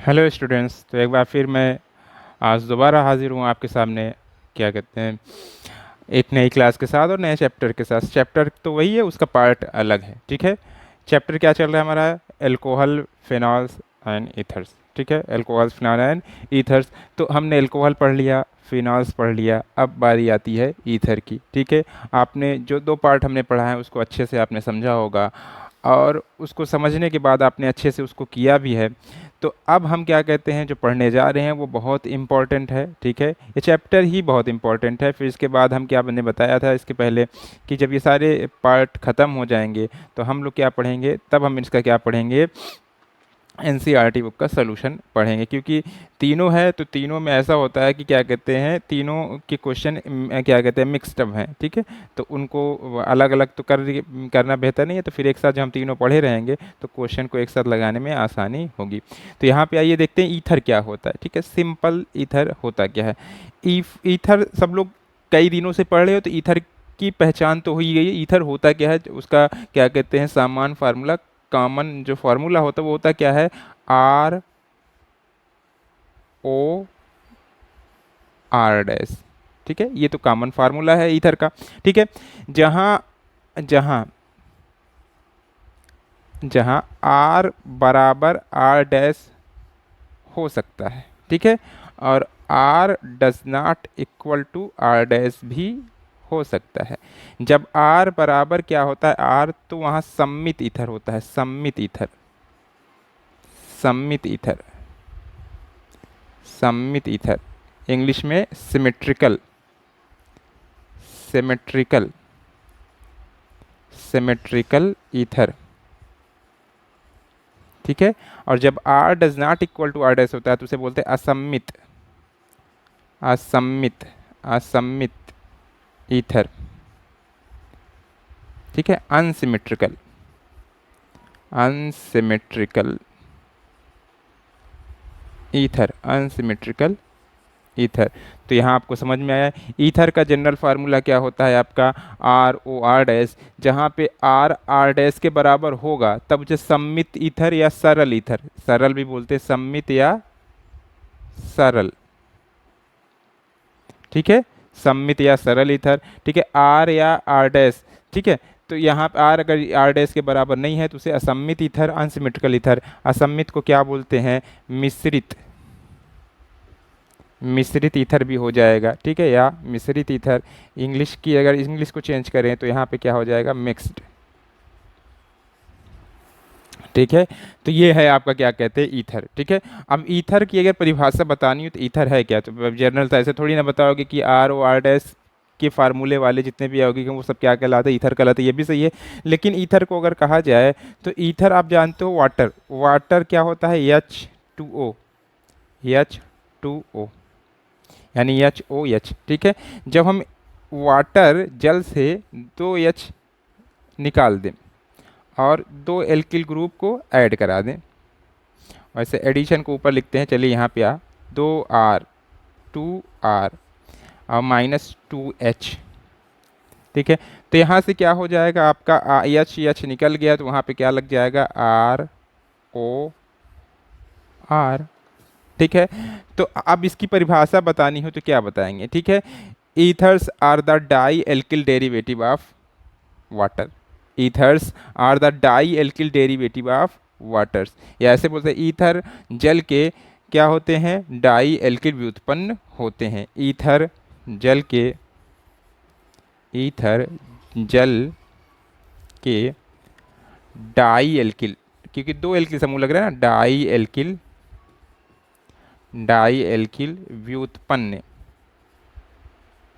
Hello students. तो एक बार फिर मैं आज दोबारा हाजिर हूँ आपके सामने। क्या कहते हैं, एक नई क्लास के साथ और नए चैप्टर के साथ। चैप्टर तो वही है, उसका पार्ट अलग है। ठीक है, चैप्टर क्या चल रहा है हमारा? Alcohol, phenols and ethers. ठीक है, एल्कोहल, फिनॉल एंड ईथर्स। तो हमने एल्कोहल पढ़ लिया, फिनॉल्स पढ़ लिया, अब बारी आती है ईथर की। ठीक है, आपने जो दो पार्ट हमने पढ़ा है उसको अच्छे से आपने समझा होगा, और उसको समझने के बाद आपने अच्छे से उसको किया भी है। तो अब हम क्या कहते हैं, जो पढ़ने जा रहे हैं वो बहुत इम्पॉर्टेंट है। ठीक है, ये चैप्टर ही बहुत इम्पॉर्टेंट है। फिर इसके बाद हम क्या, मैंने बताया था इसके पहले कि जब ये सारे पार्ट ख़त्म हो जाएंगे तो हम लोग क्या पढ़ेंगे, तब हम इसका क्या पढ़ेंगे, एनसीईआरटी बुक का सलूशन पढ़ेंगे। क्योंकि तीनों है तो तीनों में ऐसा होता है कि क्या कहते हैं, तीनों के क्वेश्चन क्या कहते हैं, मिक्स्ड अप हैं। ठीक है, तो उनको अलग अलग तो करना बेहतर नहीं है। तो फिर एक साथ जब हम तीनों पढ़े रहेंगे तो क्वेश्चन को एक साथ लगाने में आसानी होगी। तो यहाँ पे आइए देखते हैं ईथर क्या होता है। ठीक है, सिंपल ईथर होता क्या है। ईथर सब लोग कई दिनों से पढ़ रहे हो, तो ईथर की पहचान तो हो ही गई है। ईथर होता क्या है, उसका क्या कहते हैं, सामान्य फार्मूला, कॉमन जो फार्मूला होता है वो होता क्या है, आर ओ आर डैश। ठीक है, ये तो कॉमन फार्मूला है ईथर का। ठीक है, जहां जहां जहां आर बराबर आर डैश हो सकता है। ठीक है, और r does not equal to r dash भी हो सकता है। जब आर बराबर क्या होता है, आर, तो वहां सममित ईथर होता है। सममित ईथर, सममित ईथर, सममित ईथर, इंग्लिश में सिमेट्रिकल, सिमेट्रिकल, सिमेट्रिकल ईथर। ठीक है, और जब r does not equal to r dash होता है तो उसे बोलते हैं असम्मित, असम्मित, असम्मित ईथर। ठीक है, unsymmetrical, unsymmetrical ether, unsymmetrical ether. तो यहाँ आपको समझ में आया, ईथर का जनरल फार्मूला क्या होता है आपका, आर ओ आर डैश। जहाँ पे आर आर डैश के बराबर होगा तब उसे सम्मित ईथर या सरल ईथर, सरल भी बोलते हैं, सम्मित या सरल। ठीक है, सम्मित या सरल ईथर। ठीक है, आर या आर डैश। ठीक है, तो यहाँ पे आर अगर आर डैश के बराबर नहीं है तो उसे असम्मित ईथर, अनसिमेट्रिकल ईथर। असम्मित को क्या बोलते हैं, मिश्रित, मिश्रित ईथर भी हो जाएगा। ठीक है, या मिश्रित ईथर। इंग्लिश की अगर इंग्लिश को चेंज करें तो यहाँ पे क्या हो जाएगा, मिक्स्ड। ठीक है, तो ये है आपका क्या कहते हैं, ईथर। ठीक है, अब ईथर की अगर परिभाषा बतानी हो तो ईथर है क्या, तो जनरल तो ऐसे थोड़ी ना बताओगे कि आर ओ आर डैश के फार्मूले वाले जितने भी आओगे कि वो सब क्या कहलाते हैं, ईथर कहलाते हैं। ये भी सही है, लेकिन ईथर को अगर कहा जाए तो ईथर आप जानते हो, वाटर, वाटर क्या होता है, H two O, H two O, यानी एच ओ एच। ठीक है, जब हम वाटर जल से दो एच निकाल दें और दो एल्किल ग्रुप को ऐड करा दें, वैसे एडिशन को ऊपर लिखते हैं, चलिए यहाँ पे आ, दो आर, टू आर और माइनस टू एच। ठीक है, तो यहाँ से क्या हो जाएगा आपका, एच एच निकल गया तो वहाँ पे क्या लग जाएगा, आर ओ आर। ठीक है, तो अब इसकी परिभाषा बतानी हो तो क्या बताएंगे। ठीक है, ethers are the di alkyl derivative of water, ethers are the di alkyl derivative of waters. या ऐसे बोलते हैं, ईथर जल के क्या होते हैं, डाई एल्किल व्युत्पन्न होते हैं। ईथर जल के, ईथर जल के डाई एल्किल, क्योंकि दो एल्किल समूह लग रहा है ना, डाई एल्किल, डाई एल्किल व्युत्पन्न,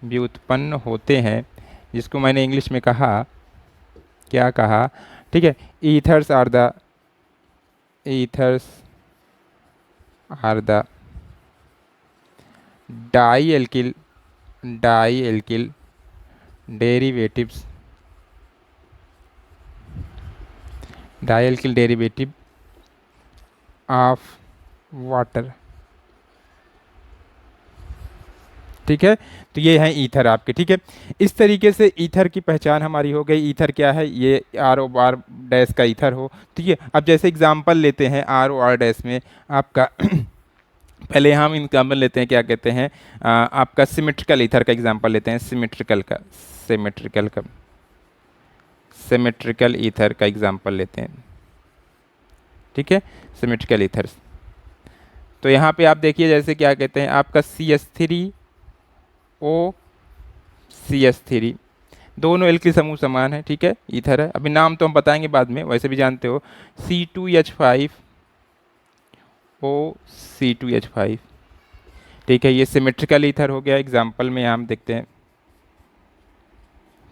व्युत्पन्न होते हैं, जिसको मैंने इंग्लिश में कहा, क्या कहा। ठीक है, ethers are the, ethers are the di alkyl, di alkyl derivatives, di alkyl derivative of water. ठीक है। तो ये है ईथर आपके, ठीक है। इस तरीके से ईथर की पहचान हमारी हो गई। ईथर क्या है, ये आर ओ आर डैश का ईथर हो, ठीक है। अब जैसे एग्जांपल लेते हैं आर ओ आर डैश में आपका पहले हम एग्जांपल लेते हैं, क्या कहते हैं, आपका सिमेट्रिकल ईथर का एग्जांपल लेते हैं, सिमेट्रिकल का सिमेट्रिकल ईथर का एग्जांपल लेते हैं, ठीक है। सिमेट्रिकल ईथर, तो यहाँ पे आप देखिए जैसे क्या कहते हैं आपका CH3O CH3, दोनों एल्किल समूह समान है, ठीक है, ईथर है। अभी नाम तो हम बताएंगे बाद में, वैसे भी जानते हो। C2H5O C2H5, ठीक है। ये सिमेट्रिकल ईथर हो गया, एग्जाम्पल में हम देखते हैं,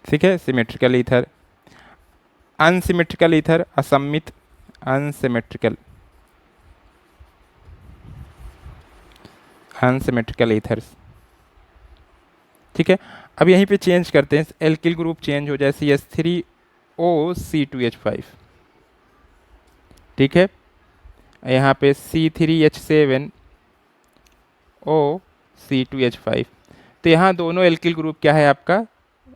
ठीक है। सिमेट्रिकल ईथर, अनसिमेट्रिकल ईथर, असममित, अनसिमेट्रिकल अनसिमेट्रिकल ईथर्स, ठीक है। अब यहीं पे चेंज करते हैं, एल्किल ग्रुप चेंज हो जाए, CH3O C2H5, ठीक है। यहाँ पे C3H7O C2H5, तो यहाँ दोनों एल्किल ग्रुप क्या है आपका,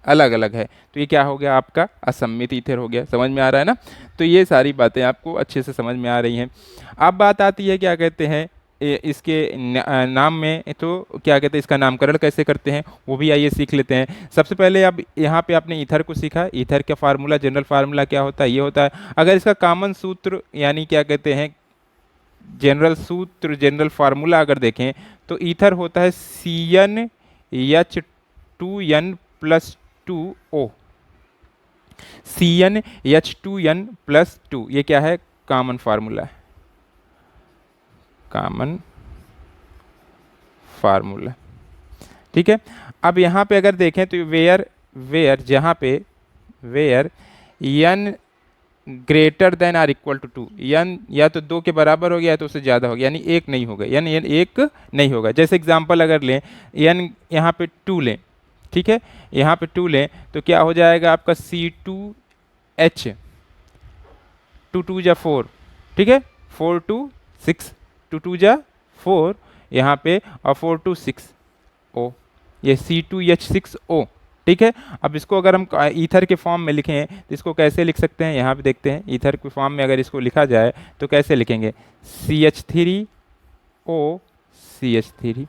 अलग अलग है। तो ये क्या हो गया आपका, असममित ईथर हो गया। समझ में आ रहा है ना। तो ये सारी बातें आपको अच्छे से समझ में आ रही हैं। अब बात आती है क्या कहते हैं इसके नाम में, तो क्या कहते हैं इसका नामकरण कैसे करते हैं, वो भी आइए सीख लेते हैं। सबसे पहले अब यहाँ पे आपने ईथर को सीखा, ईथर का फार्मूला, जनरल फार्मूला क्या होता है, ये होता है। अगर इसका कॉमन सूत्र यानी क्या कहते हैं जनरल सूत्र, जनरल फार्मूला अगर देखें तो ईथर होता है CnH2n+2O, CnH2n+2, ये क्या है, कॉमन फार्मूला है, कॉमन फार्मूला, ठीक है। अब यहाँ पे अगर देखें तो वेयर वेयर जहाँ पे where n greater than or equal to 2, n या तो 2 के बराबर हो गया है तो उससे ज़्यादा हो गया, यानी 1 नहीं होगा, n एक नहीं होगा। जैसे एग्जांपल अगर लें, n यहाँ पे 2 लें, ठीक है, यहाँ पे 2 लें तो क्या हो जाएगा आपका C2H, 2 2 जा 4, ठीक है, 4 2 6, 2 2 जा 4 यहाँ पे, और 4 2 6 O, ये C2H6O, ठीक है। अब इसको अगर हम ईथर के फॉर्म में लिखें तो इसको कैसे लिख सकते हैं, यहाँ पे देखते हैं। ईथर के फॉर्म में अगर इसको लिखा जाए तो कैसे लिखेंगे, CH3O CH3,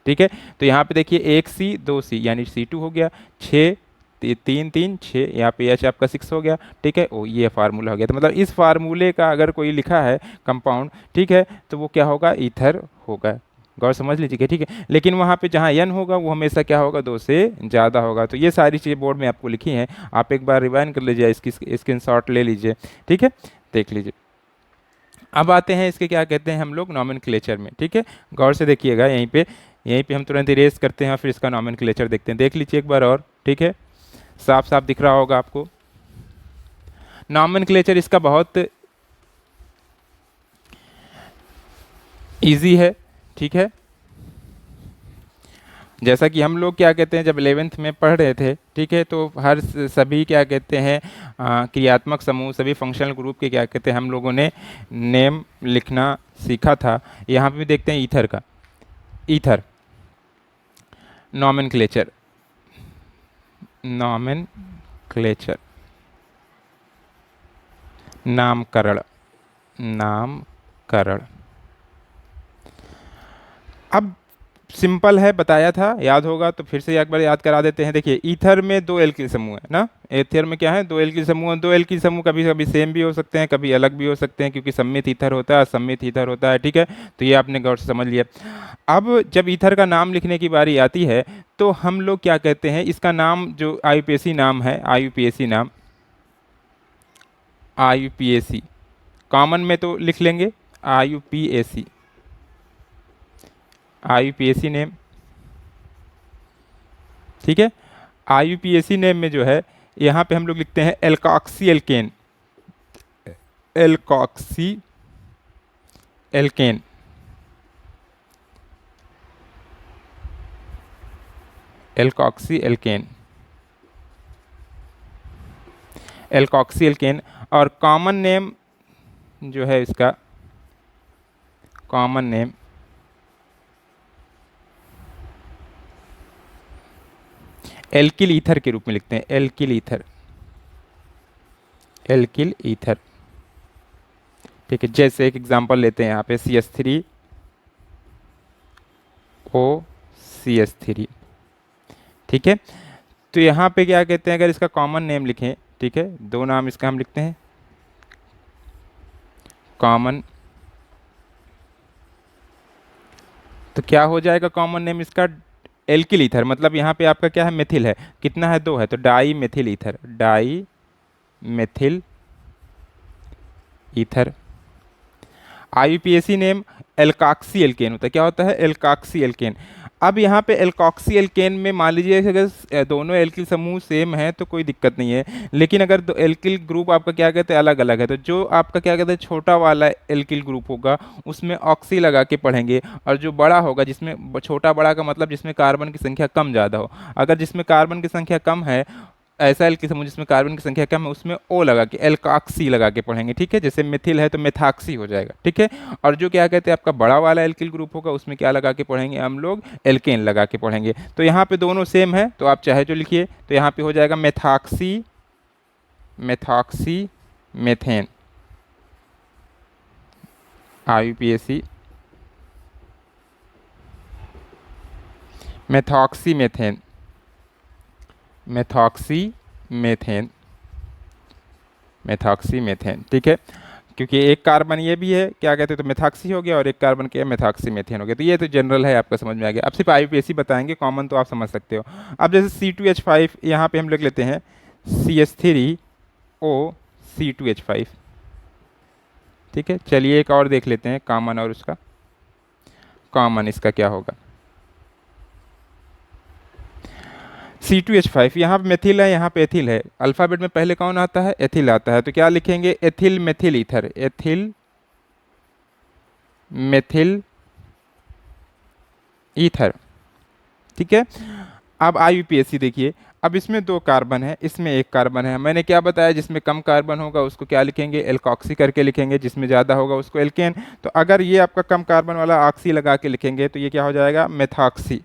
ठीक है। तो यहाँ पे देखिए 1C 2C यानी C2 हो गया, 6 3 3 6, यहाँ पे H आपका 6 हो गया, ठीक है। ओ ये फार्मूला हो गया। तो मतलब इस फार्मूले का अगर कोई लिखा है कंपाउंड, ठीक है, तो वो क्या होगा, ईथर होगा। गौर समझ लीजिए, ठीक है। लेकिन वहाँ पे जहाँ n होगा वो हमेशा क्या होगा, 2 से ज़्यादा होगा। तो ये सारी चीज़ें बोर्ड में आपको लिखी हैं, आप एक बार रिवाइंड कर लीजिए, इसकी स्क्रीनशॉट ले लीजिए, ठीक है, देख लीजिए। अब आते हैं इसके क्या कहते हैं हम लोग नॉमेनक्लेचर में, ठीक है। गौर से देखिएगा, यहीं पे हम तुरंत इरेज करते हैं और फिर इसका नॉमेनक्लेचर देखते हैं। देख लीजिए एक बार और, ठीक है, साफ साफ दिख रहा होगा आपको। नॉमेनक्लेचर इसका बहुत इजी है, ठीक है। जैसा कि हम लोग क्या कहते हैं जब 11th में पढ़ रहे थे, ठीक है, तो हर सभी क्या कहते हैं क्रियात्मक समूह, सभी फंक्शनल ग्रुप के क्या कहते हैं हम लोगों ने नेम लिखना सीखा था। यहाँ पे भी देखते हैं ईथर का, ईथर नॉमेनक्लेचर, नॉमेनक्लेचर नामकरण, नामकरण। अब सिंपल है, बताया था, याद होगा तो फिर से एक बार याद करा देते हैं। देखिए ईथर में 2 एल्किल समूह है ना, ईथर में क्या है, 2 एल्किल समूह, 2 एल्किल समूह कभी कभी सेम भी हो सकते हैं, कभी अलग भी हो सकते हैं, क्योंकि सम्मित ईथर होता है, असम्मित ईथर होता है, ठीक है। तो ये आपने गौर से समझ लिया। अब जब ईथर का नाम लिखने की बारी आती है तो हम लोग क्या कहते हैं, इसका नाम जो IUPAC नाम है, IUPAC नाम, IUPAC कॉमन में तो लिख लेंगे IUPAC, IUPAC नेम, ठीक है। IUPAC नेम में जो है यहाँ पे हम लोग लिखते हैं alkoxy alkane, alkoxy alkane, alkoxy alkane, alkoxy alkane. और कॉमन नेम जो है इसका, कॉमन नेम एल्किल ईथर के रूप में लिखते हैं, एल्किल ईथर, एल्किल ईथर। ठीक है, जैसे एक एग्जांपल लेते हैं यहाँ पे CH3O CH3। ठीक है, तो यहाँ पे क्या कहते हैं, अगर इसका कॉमन नेम लिखें, ठीक है, दो नाम इसका हम लिखते हैं, कॉमन, तो क्या हो जाएगा कॉमन नेम इसका, एल्किल ईथर। मतलब यहाँ पे आपका क्या है, मेथिल है, कितना है, 2 है, तो di methyl ether, di methyl ether. IUPAC name alkoxy alkane होता है, क्या होता है, एल्काक्सी एल्केन। अब यहाँ पे एल्कॉक्सी एल्केन में मान लीजिए कि अगर दोनों एल्किल समूह सेम है तो कोई दिक्कत नहीं है, लेकिन अगर दो एल्किल ग्रुप आपका क्या कहते हैं अलग अलग है, तो जो आपका क्या कहते हैं छोटा वाला एल्किल ग्रुप होगा उसमें ऑक्सी लगा के पढ़ेंगे, और जो बड़ा होगा, जिसमें छोटा बड़ा का मतलब जिसमें कार्बन की संख्या कम ज़्यादा हो, अगर जिसमें कार्बन की संख्या कम है, ऐसा एल्किल समूह जिसमें कार्बन की संख्या कम है, उसमें ओ लगा के एल्काक्सी लगा के पढ़ेंगे। ठीक है, जैसे मिथिल है तो मेथाक्सी हो जाएगा। ठीक है, और जो क्या कहते हैं आपका बड़ा वाला एल्किल ग्रुप होगा उसमें क्या लगा के पढ़ेंगे हम लोग, एल्केन लगा के पढ़ेंगे। तो यहाँ पे दोनों सेम है तो आप चाहे जो लिखिए, तो यहाँ पे हो जाएगा methoxy, methoxy methane, IUPAC methoxy methane, methoxy methane, methoxy methane. ठीक है, क्योंकि एक कार्बन ये भी है क्या कहते हैं, तो मेथॉक्सी हो गया, और एक कार्बन क्या है, मेथॉक्सी मेथेन हो गया। तो ये तो जनरल है, आपका समझ में आ गया। अब सिर्फ आईयूपीएसी बताएंगे, कॉमन तो आप समझ सकते हो। अब जैसे C2H5 यहाँ पे हम लिख लेते हैं CH3O C2H5। ठीक है, चलिए एक और देख लेते हैं कॉमन, और उसका कॉमन इसका क्या होगा, C2H5, यहाँ पे मेथिल है, यहाँ पे एथिल है, अल्फ़ाबेट में पहले कौन आता है, एथिल आता है, तो क्या लिखेंगे, ethyl methyl ether, ethyl methyl ether. ठीक है, अब आईयूपीएसी देखिए, अब इसमें 2 कार्बन है, इसमें 1 कार्बन है, मैंने क्या बताया, जिसमें कम कार्बन होगा उसको क्या लिखेंगे, एल्कॉक्सी करके लिखेंगे, जिसमें ज़्यादा होगा उसको एल्केन। तो अगर ये आपका कम कार्बन वाला ऑक्सी लगा के लिखेंगे तो ये क्या हो जाएगा, मेथॉक्सी।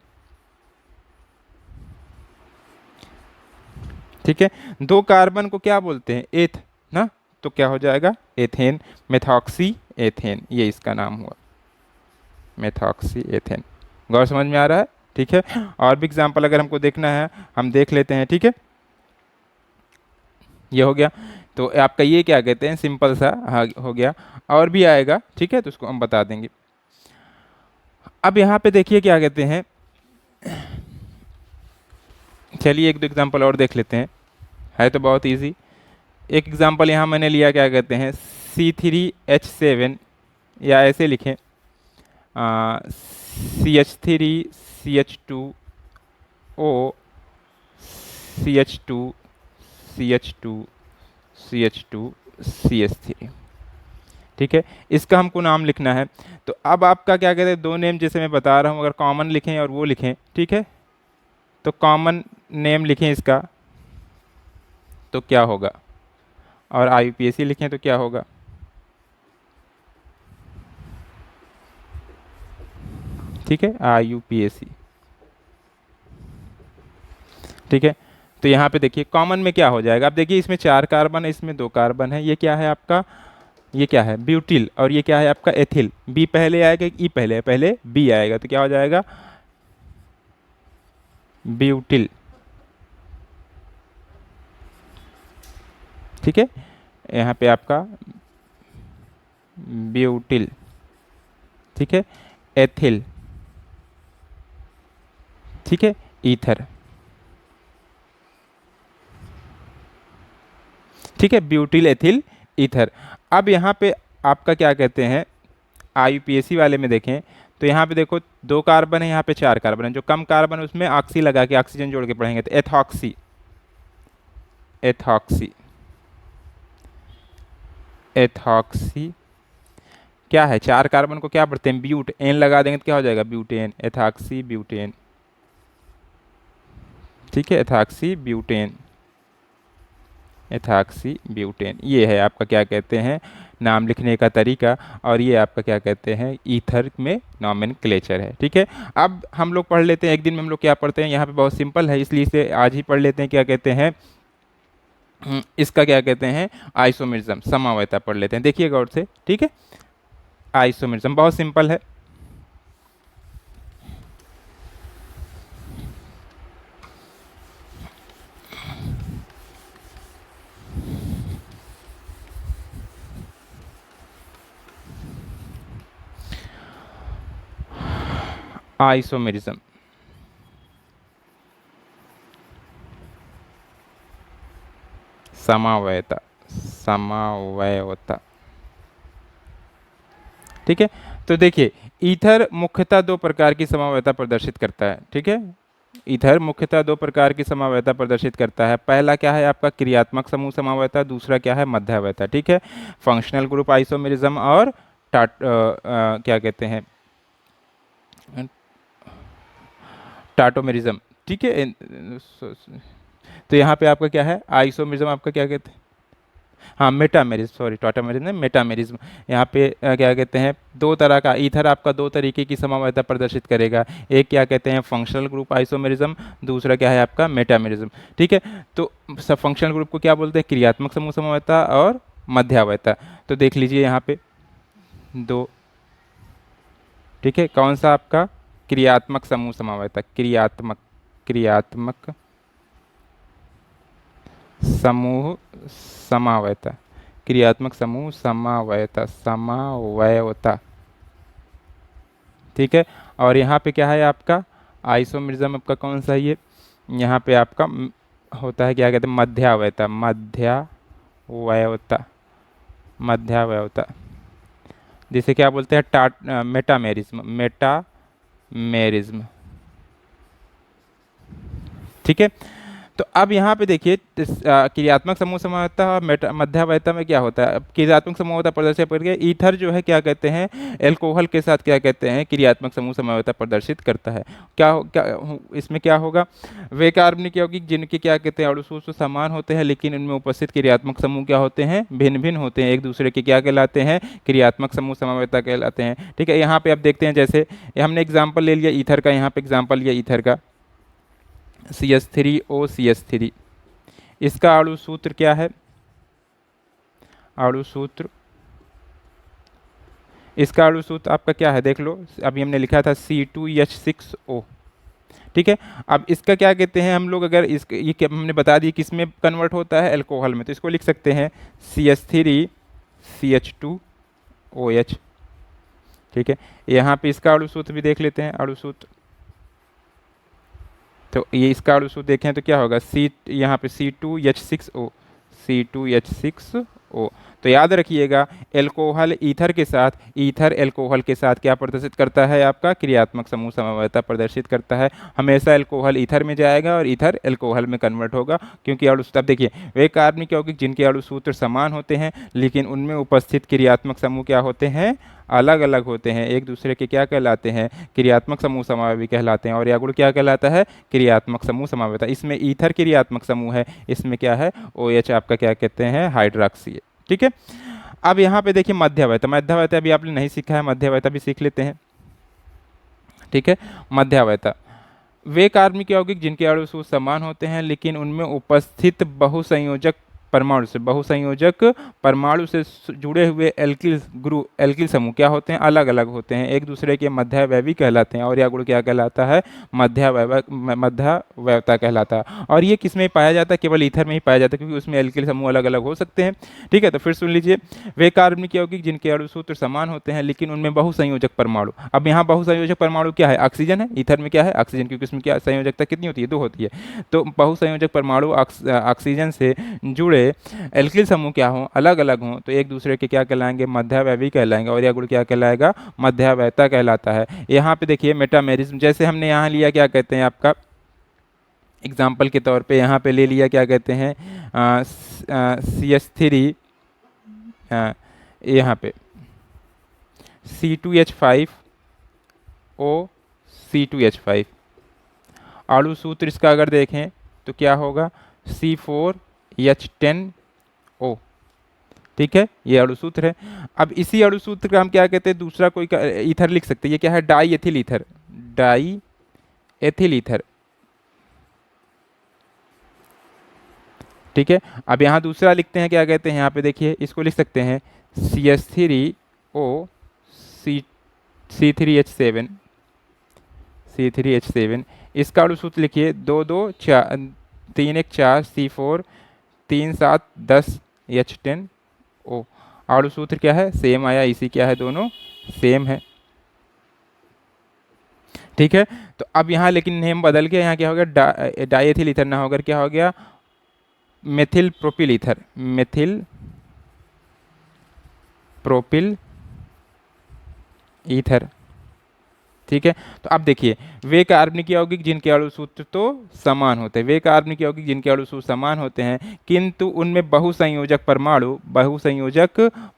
ठीक है, 2 कार्बन को क्या बोलते हैं, एथ ना, तो क्या हो जाएगा, एथेन, मेथॉक्सी एथेन, ये इसका नाम हुआ, मेथॉक्सी एथेन। गौर समझ में आ रहा है। ठीक है, और भी एग्जाम्पल अगर हमको देखना है हम देख लेते हैं। ठीक है, ये हो गया, तो आपका ये क्या कहते हैं, सिंपल सा हाँ हो गया, और भी आएगा। ठीक है, तो उसको हम बता देंगे। अब यहाँ पे देखिए क्या कहते हैं, चलिए एक दो एग्जांपल और देख लेते हैं, है तो बहुत इजी। एक एग्जांपल यहाँ मैंने लिया, क्या कहते हैं C3H7, या ऐसे लिखें CH3CH2O CH2 CH2 CH2 CH3। ठीक है, इसका हमको नाम लिखना है। तो अब आपका क्या कहते हैं, 2 नेम जैसे मैं बता रहा हूँ, अगर कॉमन लिखें और वो लिखें, ठीक है, तो कॉमन नेम लिखें इसका तो क्या होगा, और आईयूपीएसी लिखें तो क्या होगा। ठीक है, आईयूपीएसी। ठीक है, तो यहाँ पे देखिए कॉमन में क्या हो जाएगा, अब देखिए इसमें 4 कार्बन है, इसमें 2 कार्बन है, ये क्या है आपका, ये क्या है, ब्यूटिल, और ये क्या है आपका एथिल। बी पहले आएगा, ई पहले है, पहले बी आएगा, तो क्या हो जाएगा, ब्यूटिल। ठीक है, यहाँ पे आपका ब्यूटिल। ठीक है, एथिल। ठीक है, ईथर। ठीक है, ब्यूटिल एथिल ईथर। अब यहाँ पे आपका क्या कहते हैं, आईयूपीएसी वाले में देखें तो यहाँ पे देखो 2 कार्बन है, यहाँ पे 4 कार्बन है, जो कम कार्बन है उसमें ऑक्सी लगा के ऑक्सीजन जोड़ के पढ़ेंगे, तो एथॉक्सी, एथॉक्सी, एथॉक्सी। क्या है, 4 कार्बन को क्या पढ़ते हैं, ब्यूट, एन लगा देंगे तो क्या हो जाएगा, ब्यूटेन, एथॉक्सी ब्यूटेन। ठीक है, एथॉक्सी ब्यूटेन, एथॉक्सी ब्यूटेन। ये है आपका क्या कहते हैं नाम लिखने का तरीका, और ये आपका क्या कहते हैं ईथर में नॉमेनक्लेचर है। ठीक है, अब हम लोग पढ़ लेते हैं, एक दिन में हम लोग क्या पढ़ते हैं, यहाँ पे बहुत सिंपल है इसलिए इसे आज ही पढ़ लेते हैं। क्या कहते हैं इसका क्या कहते हैं आइसोमेरिज्म, समवायता पढ़ लेते हैं, देखिए गौर से। ठीक है, आइसोमेरिज्म बहुत सिंपल है। आइसोमेरिज्म समवायता, समवायता। ठीक है, तो देखिए ईथर मुख्यतः दो प्रकार की समवायता प्रदर्शित करता है। ठीक है, ईथर मुख्यतः दो प्रकार की समवायता प्रदर्शित करता है। पहला क्या है आपका क्रियात्मक समूह समवायता, दूसरा क्या है मध्यावयता। ठीक है, फंक्शनल ग्रुप आइसोमेरिज्म और क्या कहते हैं टाटोमेरिज्म। ठीक है, तो यहाँ पे आपका क्या है आइसोमेरिज्म, आपका क्या कहते हैं हाँ मेटामेरिज्म, सॉरी टाटोमेरिज्म नहीं मेटामेरिज्म। यहाँ पे क्या कहते हैं दो तरह का ईथर आपका दो तरीके की समवायता प्रदर्शित करेगा, एक क्या कहते हैं फंक्शनल ग्रुप आइसोमेरिज्म, दूसरा क्या है आपका मेटामेरिज्म। ठीक है, तो फंक्शनल ग्रुप को क्या बोलते हैं क्रियात्मक समूह समवायता और मध्यावयता। तो देख लीजिए यहाँ पे दो। ठीक है, कौन सा आपका क्रियात्मक समूह समवायता, क्रियात्मक, क्रियात्मक समूह समावयता, क्रियात्मक समूह समावयता, समावयता। ठीक है, और यहाँ पे क्या है आपका आइसोमेरिज्म आपका कौन सा है ये, यहाँ पे आपका होता है क्या कहते हैं मध्यावयता, मध्यावयता, मध्यावयता, जिसे क्या बोलते हैं मेटामेरिज्म, मेटामेरिज्म। ठीक है, तो अब यहाँ पे देखिए क्रियात्मक समूह समवायता और मध्यावयता में क्या होता है। अब क्रियात्मक समूहता प्रदर्शित करके ईथर जो है क्या कहते हैं एल्कोहल के साथ क्या कहते हैं क्रियात्मक समूह समवायता प्रदर्शित करता है। क्या इसमें क्या होगा, वे कार्बनिक यौगिक जिनके क्या कहते हैं अणु सूत्र समान होते हैं लेकिन इनमें उपस्थित क्रियात्मक समूह क्या होते हैं भिन्न भिन्न होते हैं, एक दूसरे के क्या कहलाते हैं क्रियात्मक समूह समवायता कहलाते हैं। ठीक है, यहाँ पे आप देखते हैं जैसे हमने एग्जाम्पल ले लिया ईथर का, यहाँ पे एग्जाम्पल लिया ईथर का CH3OCH3, इसका अणु सूत्र क्या है, अणु सूत्र, इसका अणु सूत्र आपका क्या है देख लो, अभी हमने लिखा था C2H6O। ठीक है, अब इसका क्या कहते हैं हम लोग, अगर इस ये हमने बता दी किस में कन्वर्ट होता है एल्कोहल में, तो इसको लिख सकते हैं CH3CH2OH। ठीक है, यहाँ पे इसका अणु सूत्र भी देख लेते हैं, अणु सूत्र, तो ये इसका अणु सूत्र देखें तो क्या होगा यहाँ पे C2H6O, C2H6O। तो याद रखिएगा एल्कोहल ईथर के साथ, ईथर एल्कोहल के साथ क्या प्रदर्शित करता है आपका क्रियात्मक समूह समवायता प्रदर्शित करता है। हमेशा एल्कोहल ईथर में जाएगा और ईथर एल्कोहल में कन्वर्ट होगा, क्योंकि अणु सूत्र, अब देखिए वे कार्बनिक यौगिक जिनके अणु सूत्र समान होते हैं लेकिन उनमें उपस्थित क्रियात्मक समूह क्या होते हैं अलग अलग होते हैं, एक दूसरे के क्या कहलाते हैं क्रियात्मक समूह समवायवी कहलाते हैं, और यह गुण क्या कहलाता है क्रियात्मक समूह समवायता। इसमें ईथर क्रियात्मक समूह है, इसमें क्या है OH आपका क्या कहते हैं हाइड्रॉक्सी है। ठीक है, अब यहाँ पे देखिए मध्यावयता, मध्यावयता अभी आपने नहीं सीखा है, मध्यावयता भी सीख लेते हैं। ठीक है, मध्यावयता वे कार्बनिक यौगिक जिनके अणु सूत्र समान होते हैं लेकिन उनमें उपस्थित बहुसंयोजक परमाणु से, बहुसंयोजक परमाणु से जुड़े हुए एल्किल समूह क्या होते हैं अलग अलग होते हैं, एक दूसरे के मध्यावयवी कहलाते हैं, और यह गुण क्या कहलाता है मध्यावयता कहलाता है। और ये किस में पाया जाता है, केवल ईथर में ही पाया जाता है, क्योंकि उसमें एल्किल समूह अलग अलग हो सकते हैं। ठीक है, तो फिर सुन लीजिए वे कार्बनिक यौगिक जिनके अणु सूत्र समान होते हैं लेकिन उनमें बहुसंयोजक परमाणु, अब यहाँ बहुसंयोजक परमाणु क्या है ऑक्सीजन है, ईथर में क्या है ऑक्सीजन, क्योंकि इसमें क्या संयोजकता कितनी होती है 2 होती है। तो बहुसंयोजक परमाणु ऑक्सीजन से जुड़े एल्किल समूह क्या हो अलग अलग हों तो एक दूसरे के क्या कहलाएंगे मध्यावयवी कहलाएंगे, और यह गुण क्या कहलाएगा मध्यावयता कहलाता है। यहाँ पे देखिए मेटामेरिज्म, जैसे हमने यहाँ लिया क्या कहते हैं आपका एग्जाम्पल के तौर पे यहाँ पे ले लिया क्या कहते हैं CH3 यहाँ पे C2H5O C2H5, अणु सूत्र इसका अगर देखें तो क्या होगा C4H10 ठीक है, ये अणुसूत्र है। अब इसी अणुसूत्र का हम क्या कहते हैं, दूसरा कोई ईथर लिख सकते हैं। ये क्या है, die ethyl ether, die ethyl ether. ठीक है, अब यहाँ दूसरा लिखते हैं, क्या कहते हैं, यहाँ पे देखिए इसको लिख सकते हैं CH3O C3H7, C3H7। इसका अणुसूत्र लिखिए 2 2 4 3 1 4 C4 3 7 10 H10O। अणुसूत्र क्या है, सेम आया, इसी क्या है, दोनों सेम है। ठीक है, तो अब यहाँ लेकिन नेम बदल के यहाँ क्या हो गया, डाइएथिल ईथर ना होकर क्या हो गया, methyl propyl ether, methyl propyl ether. ठीक है, तो अब देखिए वे कार्बनिक यौगिक जिनके अणुसूत्र तो समान होते हैं, वे कार्बनिक यौगिक जिनके अणुसूत्र समान होते हैं किंतु उनमें बहुसंयोजक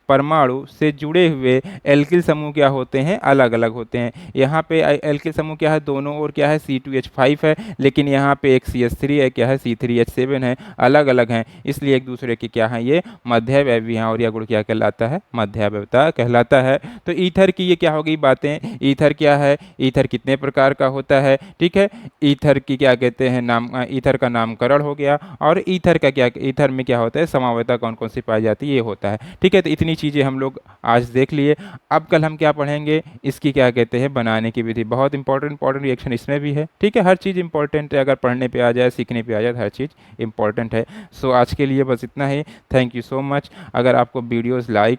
परमाणु से जुड़े हुए एल्किल समूह क्या होते हैं, अलग अलग होते हैं। यहाँ पे एल्किल समूह क्या है, दोनों और क्या है C2H5 है, लेकिन यहाँ पे एक CH3 है, क्या है C3H7 है, अलग अलग हैं, इसलिए एक दूसरे के क्या है, ये मध्यावयवी हैं और यह गुण क्या कहलाता है, मध्यावयवता कहलाता है। तो ईथर की ये क्या हो गई बातें, ईथर क्या है, ईथर कितने प्रकार का होता है। ठीक है, ईथर की क्या कहते हैं नाम, ईथर का नामकरण हो गया, और ईथर का क्या, ईथर में क्या होता है, समवायता कौन कौन सी पाई जाती है, ये होता है। ठीक है, तो इतनी चीज़ें हम लोग आज देख लिए। अब कल हम क्या पढ़ेंगे, इसकी क्या कहते हैं बनाने की विधि, बहुत इंपॉर्टेंट रिएक्शन इसमें भी है। ठीक है, हर चीज़ इंपॉर्टेंट है, अगर पढ़ने पे आ जाए, सीखने पे आ जाए, हर चीज़ इंपॉर्टेंट है। सो आज के लिए बस इतना ही। Thank you so much. अगर आपको वीडियोज़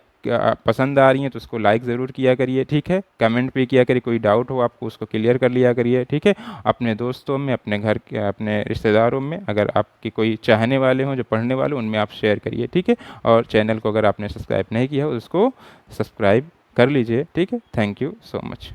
पसंद आ रही हैं तो उसको लाइक ज़रूर किया करिए। ठीक है, कमेंट भी किया करिए, कोई डाउट हो आपको उसको क्लियर कर लिया करिए। ठीक है, अपने दोस्तों में, अपने घर के, अपने रिश्तेदारों में, अगर आपकी कोई चाहने वाले हों जो पढ़ने वाले, उनमें आप शेयर करिए। ठीक है, और चैनल को अगर आपने सब्सक्राइब नहीं किया हो उसको सब्सक्राइब कर लीजिए। ठीक है, थैंक यू सो मच।